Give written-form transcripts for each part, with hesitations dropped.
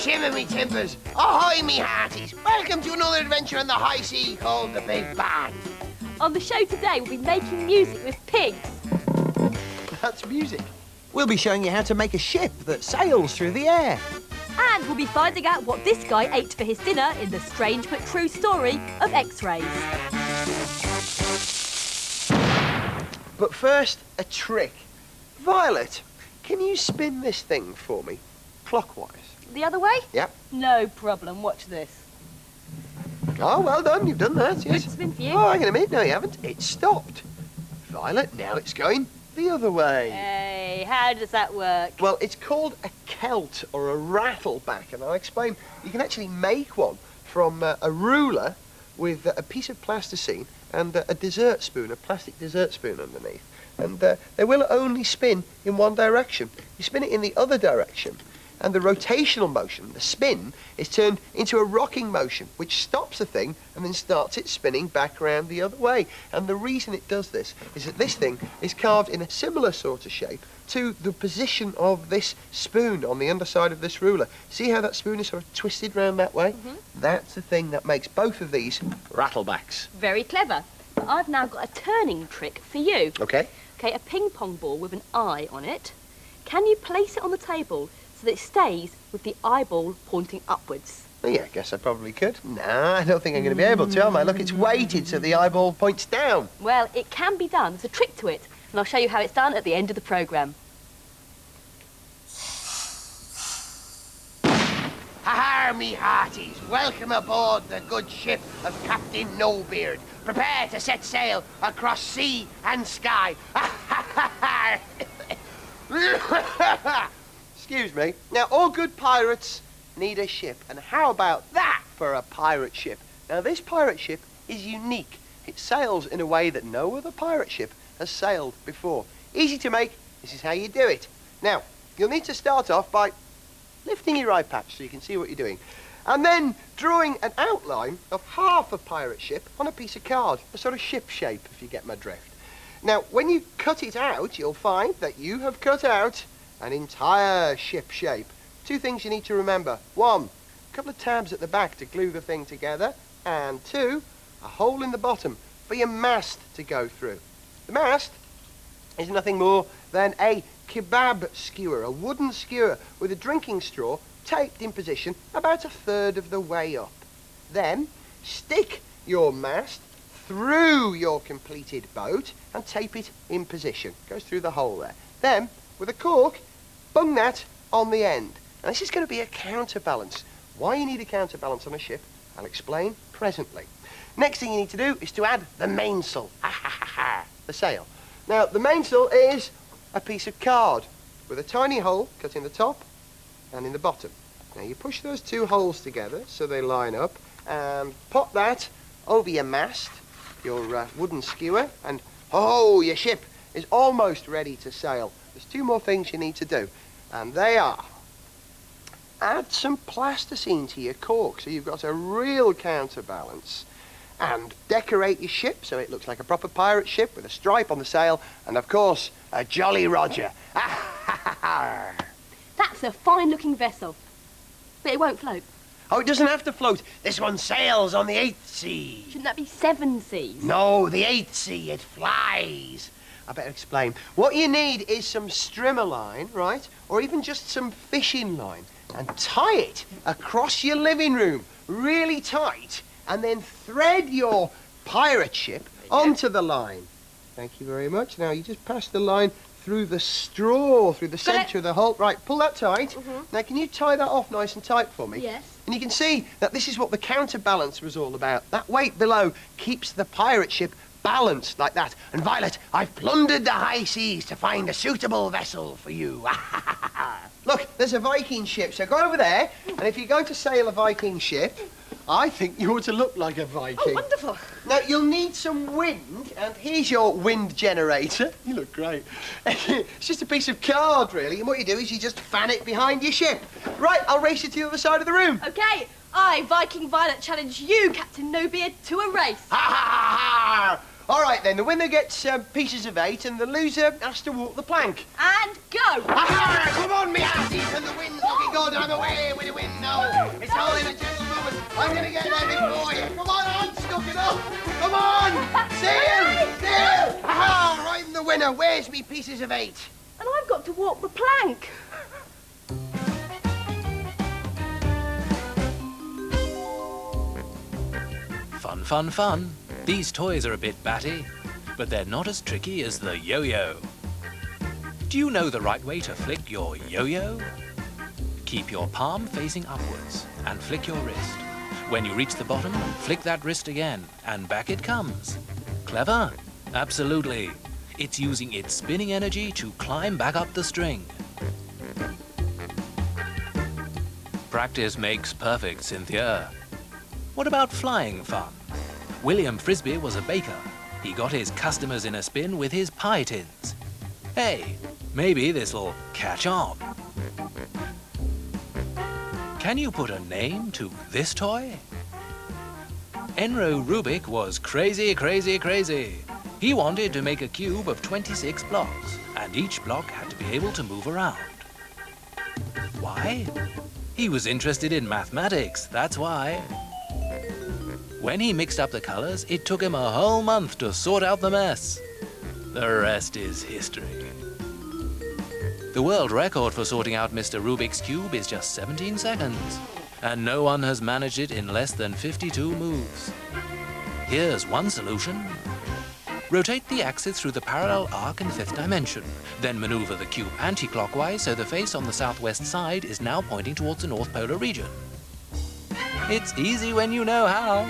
Shimmer me timbers! Ahoy me hearties! Welcome to another adventure on the high sea called the Big Bang. On the show today, we'll be making music with pigs. That's music. We'll be showing you how to make a ship that sails through the air. And we'll be finding out what this guy ate for his dinner in the strange but true story of X-rays. But first, a trick. Violet, can you spin this thing for me? Clockwise. The other way? Yep. No problem. Watch this. Oh, well done. You've done that, yes. Good spin for you. Oh, hang on a minute. No, you haven't. It stopped. Violet, now it's going the other way. Hey, how does that work? Well, it's called a celt or a rattleback, and I'll explain. You can actually make one from a ruler with a piece of plasticine and a dessert spoon, a plastic dessert spoon underneath. And they will only spin in one direction. You spin it in the other direction, and the rotational motion, the spin, is turned into a rocking motion, which stops the thing and then starts it spinning back around the other way. And the reason it does this is that this thing is carved in a similar sort of shape to the position of this spoon on the underside of this ruler. See how that spoon is sort of twisted round that way? That's the thing that makes both of these rattlebacks. Very clever. But I've now got a turning trick for you. Okay. Okay, a ping pong ball with an eye on it. Can you place it on the table so that it stays with the eyeball pointing upwards? Well, yeah, I guess I probably could. Nah, I don't think I'm going to be able to, am I? Look, it's weighted so the eyeball points down. Well, it can be done. There's a trick to it, and I'll show you how it's done at the end of the programme. Ha-ha, me hearties! Welcome aboard the good ship of Captain Nobeard. Prepare to set sail across sea and sky. Excuse me. Now, all good pirates need a ship. And how about that for a pirate ship? Now, this pirate ship is unique. It sails in a way that no other pirate ship has sailed before. Easy to make. This is how you do it. Now, you'll need to start off by lifting your eye patch so you can see what you're doing. And then drawing an outline of half a pirate ship on a piece of card, a sort of ship shape, if you get my drift. Now, when you cut it out, you'll find that you have cut out an entire ship shape. Two things you need to remember. One, a couple of tabs at the back to glue the thing together. And two, a hole in the bottom for your mast to go through. The mast is nothing more than a kebab skewer, a wooden skewer with a drinking straw taped in position about a third of the way up. Then stick your mast through your completed boat and tape it in position. Goes through the hole there. Then, with a cork, bung that on the end. Now, this is going to be a counterbalance. Why you need a counterbalance on a ship, I'll explain presently. Next thing you need to do is to add the mainsail. The sail. Now, the mainsail is a piece of card with a tiny hole cut in the top and in the bottom. Now you push those two holes together so they line up and pop that over your mast, your wooden skewer, and oh, your ship is almost ready to sail. There's two more things you need to do, and they are add some plasticine to your cork so you've got a real counterbalance, and decorate your ship so it looks like a proper pirate ship with a stripe on the sail and, of course, a Jolly Roger. That's a fine-looking vessel, but it won't float. Oh, it doesn't have to float. This one sails on the 8th sea. Shouldn't that be 7 seas? No, the 8th sea. It flies. I better explain. What you need is some strimmer line, right? Or even just some fishing line. And tie it across your living room really tight, and then thread your pirate ship onto the line. Thank you very much. Now, you just pass the line through the straw, through the centre of the hole. Right, pull that tight. Now, can you tie that off nice and tight for me? Yes. And you can see that this is what the counterbalance was all about. That weight below keeps the pirate ship balanced like that. And Violet, I've plundered the high seas to find a suitable vessel for you. Look, there's a Viking ship, so go over there, and if you're going to sail a Viking ship, I think you ought to look like a Viking. Oh, wonderful. Now, you'll need some wind, and here's your wind generator. You look great. It's just a piece of card, really, and what you do is you just fan it behind your ship. Right, I'll race you to the other side of the room. OK, I, Viking Violet, challenge you, Captain Nobeard, to a race. Ha ha ha ha! All right, then. The winner gets pieces of 8 and the loser has to walk the plank. And go! Aha! Come on, me hearties, and the wind's looking good. I'm away with the wind now. It's all in a gentle movement. I'm going to get there before you. Come on, I'm stuck it up. Come on! Sail! Sail! Aha! I'm the winner. Where's me pieces of 8? And I've got to walk the plank. Fun, fun, fun. These toys are a bit batty, but they're not as tricky as the yo-yo. Do you know the right way to flick your yo-yo? Keep your palm facing upwards and flick your wrist. When you reach the bottom, flick that wrist again, and back it comes. Clever? Absolutely. It's using its spinning energy to climb back up the string. Practice makes perfect, Cynthia. What about flying fun? William Frisbee was a baker. He got his customers in a spin with his pie tins. Hey, maybe this'll catch on. Can you put a name to this toy? Enro Rubik was crazy, crazy, crazy. He wanted to make a cube of 26 blocks, and each block had to be able to move around. Why? He was interested in mathematics, that's why. When he mixed up the colors, it took him a whole month to sort out the mess. The rest is history. The world record for sorting out Mr. Rubik's Cube is just 17 seconds, and no one has managed it in less than 52 moves. Here's one solution. Rotate the axis through the parallel arc in 5th dimension, then maneuver the cube anti-clockwise so the face on the southwest side is now pointing towards the North Polar region. It's easy when you know how.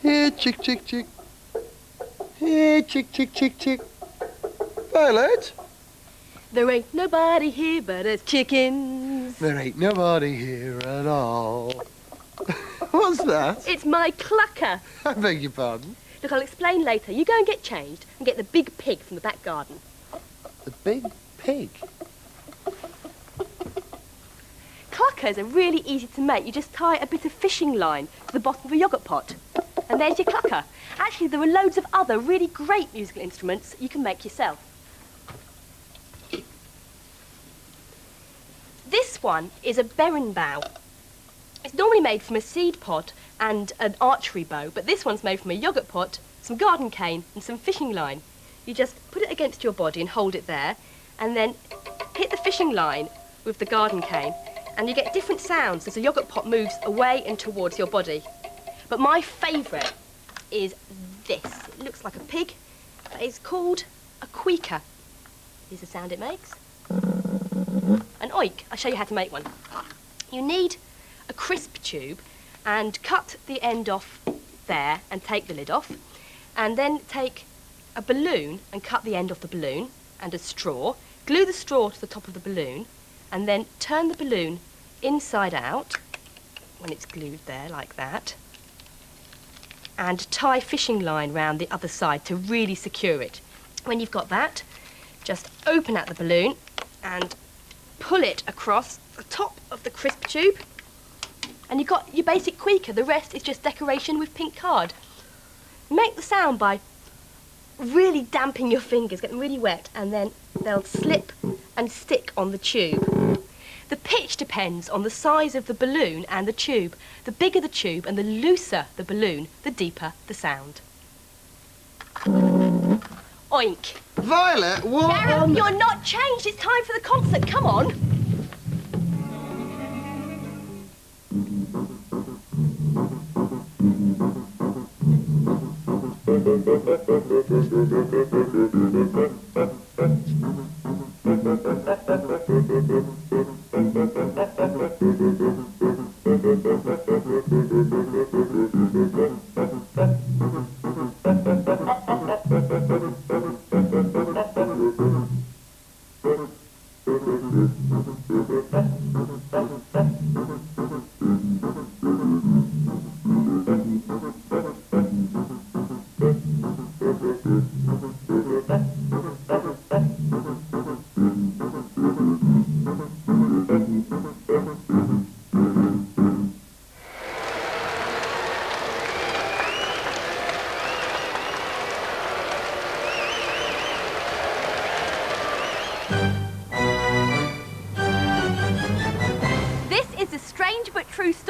Here, chick, chick, chick. Here, chick, chick, chick, chick. Violet? There ain't nobody here but us chickens. There ain't nobody here at all. What's that? It's my clucker. I beg your pardon? Look, I'll explain later. You go and get changed and get the big pig from the back garden. The big pig? Cluckers are really easy to make. You just tie a bit of fishing line to the bottom of a yoghurt pot. And there's your clucker. Actually, there are loads of other really great musical instruments you can make yourself. This one is a berenbow. It's normally made from a seed pod and an archery bow, but this one's made from a yoghurt pot, some garden cane and some fishing line. You just put it against your body and hold it there, and then hit the fishing line with the garden cane, and you get different sounds as the yoghurt pot moves away and towards your body. But my favourite is this. It looks like a pig, but it's called a queeker. Here's the sound it makes. An oik. I'll show you how to make one. You need a crisp tube and cut the end off there and take the lid off, and then take a balloon and cut the end off the balloon and a straw, glue the straw to the top of the balloon, and then turn the balloon inside out when it's glued there like that, and tie fishing line round the other side to really secure it. When you've got that, just open out the balloon and pull it across the top of the crisp tube, and you've got your basic queeker. The rest is just decoration with pink card. Make the sound by really damping your fingers, get them really wet, and then they'll slip and stick on the tube. The pitch depends on the size of the balloon and the tube. The bigger the tube and the looser the balloon, the deeper the sound. Oink. Violet, what? Darren, you're not changed. It's time for the concert. Come on.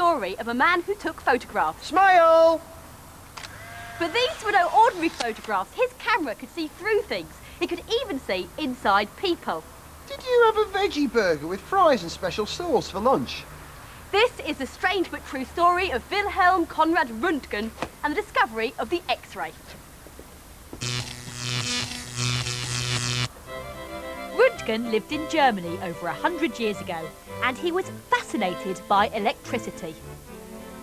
story of a man who took photographs. Smile! But these were no ordinary photographs. His camera could see through things. It could even see inside people. Did you have a veggie burger with fries and special sauce for lunch? This is the strange but true story of Wilhelm Conrad Röntgen and the discovery of the X-ray. Röntgen lived in Germany over 100 years ago, and he was fascinated by electricity.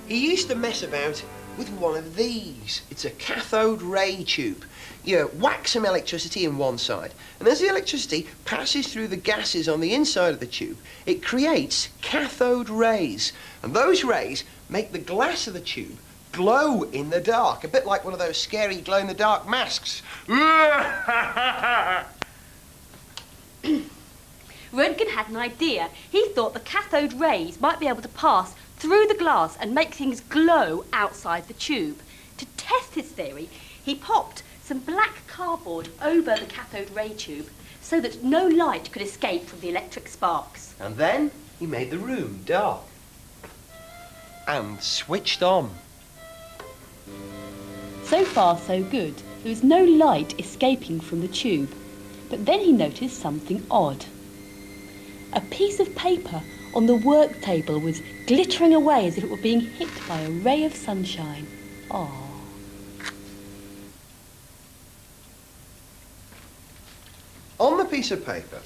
He used to mess about with one of these. It's a cathode ray tube. You whack some electricity in one side, and as the electricity passes through the gases on the inside of the tube, it creates cathode rays. And those rays make the glass of the tube glow in the dark, a bit like one of those scary glow-in-the-dark masks. Röntgen had an idea. He thought the cathode rays might be able to pass through the glass and make things glow outside the tube. To test his theory, he popped some black cardboard over the cathode ray tube so that no light could escape from the electric sparks. And then he made the room dark and switched on. So far, so good. There was no light escaping from the tube. But then he noticed something odd. A piece of paper on the work table was glittering away as if it were being hit by a ray of sunshine. Oh. On the piece of paper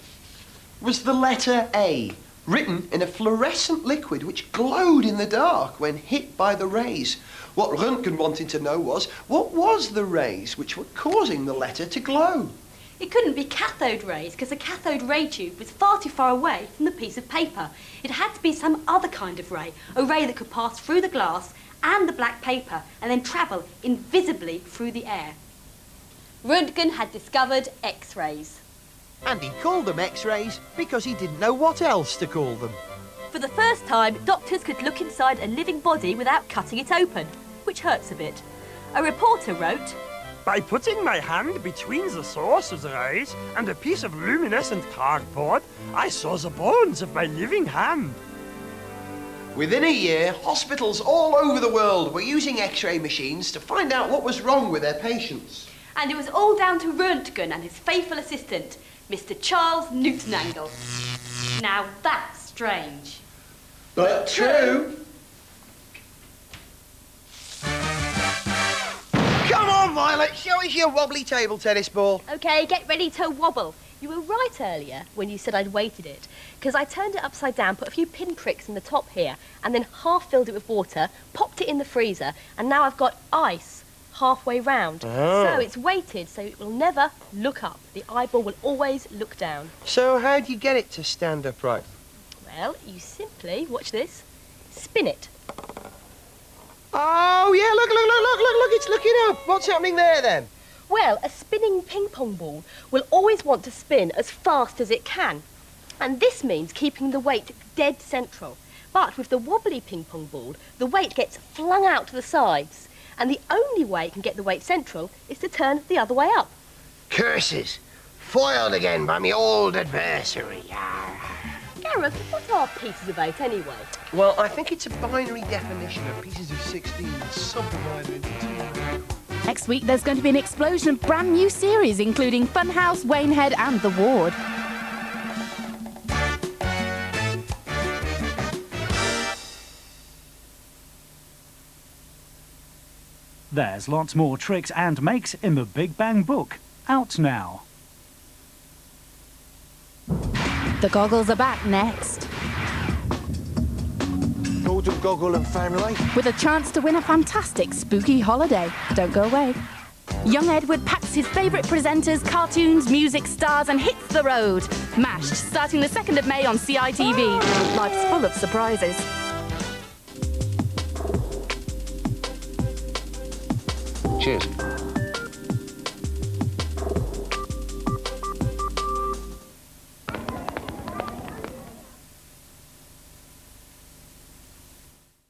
was the letter A, written in a fluorescent liquid which glowed in the dark when hit by the rays. What Röntgen wanted to know was, what was the rays which were causing the letter to glow? It couldn't be cathode rays because the cathode ray tube was far too far away from the piece of paper. It had to be some other kind of ray, a ray that could pass through the glass and the black paper and then travel invisibly through the air. Röntgen had discovered X-rays. And he called them X-rays because he didn't know what else to call them. For the first time, doctors could look inside a living body without cutting it open, which hurts a bit. A reporter wrote, "By putting my hand between the source of the rays and a piece of luminescent cardboard, I saw the bones of my living hand." Within a year, hospitals all over the world were using X-ray machines to find out what was wrong with their patients. and it was all down to Röntgen and his faithful assistant, Mr. Charles Newton-Angle. Now that's strange. But true. Come on, Violet, show us your wobbly table tennis ball. OK, get ready to wobble. You were right earlier when you said I'd weighted it, because I turned it upside down, put a few pinpricks in the top here, and then half filled it with water, popped it in the freezer, and now I've got ice halfway round. So it's weighted so it will never look up. The eyeball will always look down. So how do you get it to stand upright? Well, you simply, watch this, spin it. Oh, yeah, look, it's looking up. What's happening there, then? Well, a spinning ping pong ball will always want to spin as fast as it can. And this means keeping the weight dead central. But with the wobbly ping pong ball, the weight gets flung out to the sides. And the only way it can get the weight central is to turn the other way up. Curses! Foiled again by me old adversary. Gareth, what are pieces of 8 anyway? Well, I think it's a binary definition of pieces of 16 subdivided into two. Next week, there's going to be an explosion of brand new series, including Funhouse, Wanehead and The Ward. There's lots more tricks and makes in the Big Bang book. Out now. The goggles are back next, Golden Goggle and family. with a chance to win a fantastic spooky holiday. Don't go away. Young Edward packs his favourite presenters, cartoons, music stars and hits the road. MASHED, starting the 2nd of May on CITV. Life's full of surprises. Cheers.